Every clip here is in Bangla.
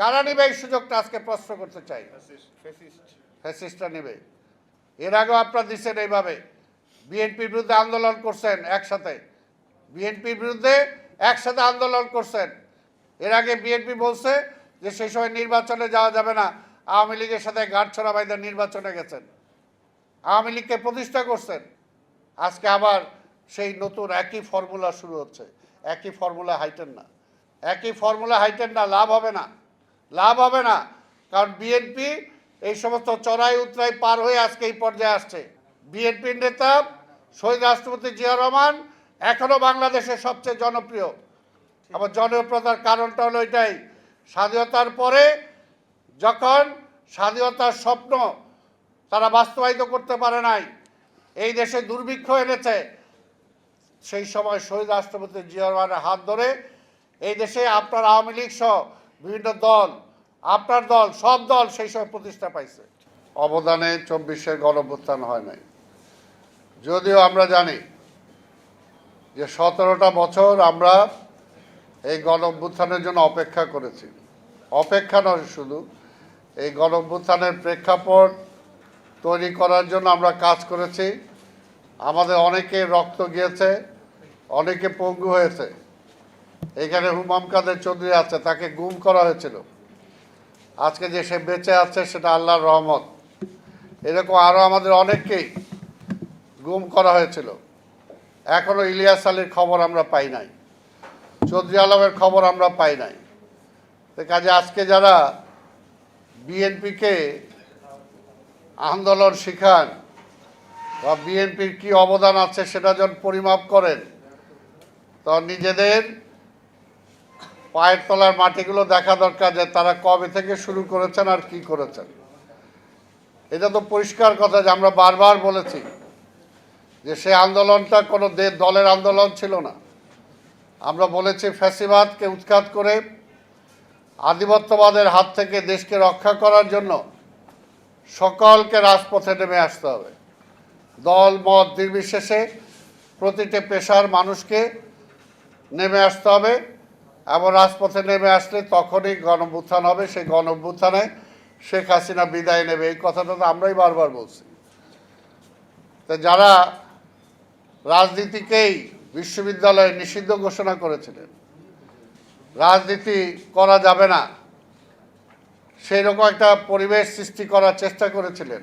কারা নেবে এই সুযোগটা আজকে প্রশ্ন করতে চাই। ফ্যাসিস্টরা নেবে। এর আগেও আপনারা দিচ্ছেন এইভাবে, বিএনপির বিরুদ্ধে আন্দোলন করছেন একসাথে, বিএনপির বিরুদ্ধে একসাথে আন্দোলন করছেন। এর আগে বিএনপি বলছে যে সেই সময় নির্বাচনে যাওয়া যাবে না, আওয়ামী লীগের সাথে গাঁটছড়া বাইদা নির্বাচনে গেছেন, আওয়ামী লীগকে প্রতিষ্ঠা করছেন। আজকে আবার সেই নতুন একই ফর্মুলা শুরু হচ্ছে। একই ফর্মুলা হাইটেন না, একই ফর্মুলা হাইটেন না, লাভ হবে না, লাভ হবে না। কারণ বিএনপি এই সমস্ত চড়াই উতরাই পার হয়ে আজকে এই পর্যায়ে আসছে। বিএনপির নেতা শহীদ রাষ্ট্রপতি জিয়া রহমান এখনও বাংলাদেশের সবচেয়ে জনপ্রিয়। আবার জনপ্রিয়তার কারণটা হলো এটাই, স্বাধীনতার পরে যখন স্বাধীনতার স্বপ্ন তারা বাস্তবায়িত করতে পারে নাই, এই দেশে দুর্ভিক্ষ এনেছে, সেই সময় শহীদ রাষ্ট্রপতি জিয়া রহমানের হাত ধরে এই দেশে আপনার আওয়ামী লীগ সহ বিভিন্ন দল, আপনার দল, সব দল সেই সময় প্রতিষ্ঠা পাইছে। অবদানে 24-এর গণঅভ্যুত্থান হয় নাই, যদিও আমরা জানি যে 17টা বছর আমরা এই গণঅভ্যুত্থানের জন্য অপেক্ষা করেছি। অপেক্ষা নয়, শুধু এই গণঅভ্যুত্থানের প্রেক্ষাপট তৈরি করার জন্য আমরা কাজ করেছি। আমাদের অনেকে রক্ত গিয়েছে, অনেকে পঙ্গু হয়েছে। এখানে হুমাম কাদের চৌধুরী আছে, তাকে গুম করা হয়েছিল। আজকে যে সে বেঁচে আছে সেটা আল্লাহর রহমত। এরকম আরও আমাদের অনেককেই গুম করা হয়েছিল। এখনও ইলিয়াস আলীর খবর আমরা পাই নাই, চৌধুরী আলমের খবর আমরা পাই নাই। কাজে আজকে যারা বিএনপিকে আন্দোলন শিখান বা বিএনপির কি অবদান আছে সেটা যখন পরিমাপ করেন, তখন নিজেদের পায়ের তলার মাটিগুলো দেখা দরকার যে তারা কবে থেকে শুরু করেছেন আর কি করেছেন। এটা তো পরিষ্কার কথা যে আমরা বারবার বলেছি যে সে আন্দোলনটা কোনো দলের আন্দোলন ছিল না। আমরা বলেছি ফ্যাসিবাদকে উৎখাত করে আধিপত্যবাদের হাত থেকে দেশকে রক্ষা করার জন্য সকলকে রাজপথে নেমে আসতে হবে। দল মত নির্বিশেষে প্রতিটি পেশার মানুষকে নেমে আসতে হবে এবং রাজপথে নেমে আসলে তখনই গণঅভ্যুত্থান হবে। সেই গণঅভ্যুত্থানে শেখ হাসিনা বিদায় নেবে, এই কথাটা তো আমরাই বারবার বলছি। তো যারা রাজনীতিকেই বিশ্ববিদ্যালয়ে নিষিদ্ধ ঘোষণা করেছিলেন, রাজনীতি করা যাবে না সেই রকম একটা পরিবেশ সৃষ্টি করার চেষ্টা করেছিলেন,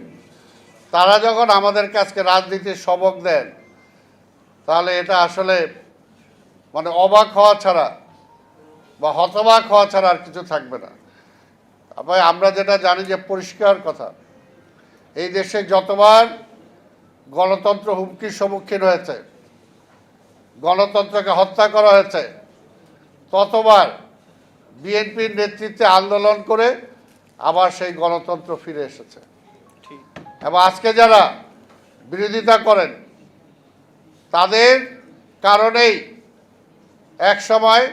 তারা যখন আমাদের কাছে রাজনীতির সবক দেন, তাহলে এটা আসলে মানে অবাক হওয়া ছাড়া বা হতবাক হওয়া ছাড়া আর কিছু থাকবে না। ভাই, আমরা যেটা জানি যে পরিষ্কার কথা, এই দেশে যতবার গণতন্ত্র হুমকির সম্মুখীন হয়েছে, গণতন্ত্রকে হত্যা করা হয়েছে, ততবার বিএনপির নেতৃত্বে আন্দোলন করে আবার সেই গণতন্ত্র ফিরে এসেছে। এবং আজকে যারা বিরোধিতা করেন তাদের কারণেই একসময়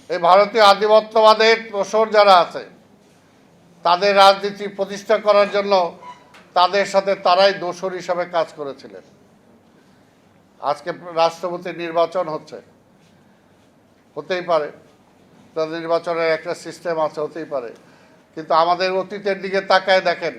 এই ভারতীয় আধিপত্যবাদের দোসর যারা আছে তাদের রাজনীতি প্রতিষ্ঠা করার জন্য তাদের সাথে তারাই দোসর হিসাবে কাজ করেছিলেন। আজকে রাষ্ট্রপতি নির্বাচন হচ্ছে, হতেই পারে, তাদের নির্বাচনের একটা সিস্টেম আছে, হতেই পারে, কিন্তু আমাদের অতীতের দিকে তাকায় দেখেন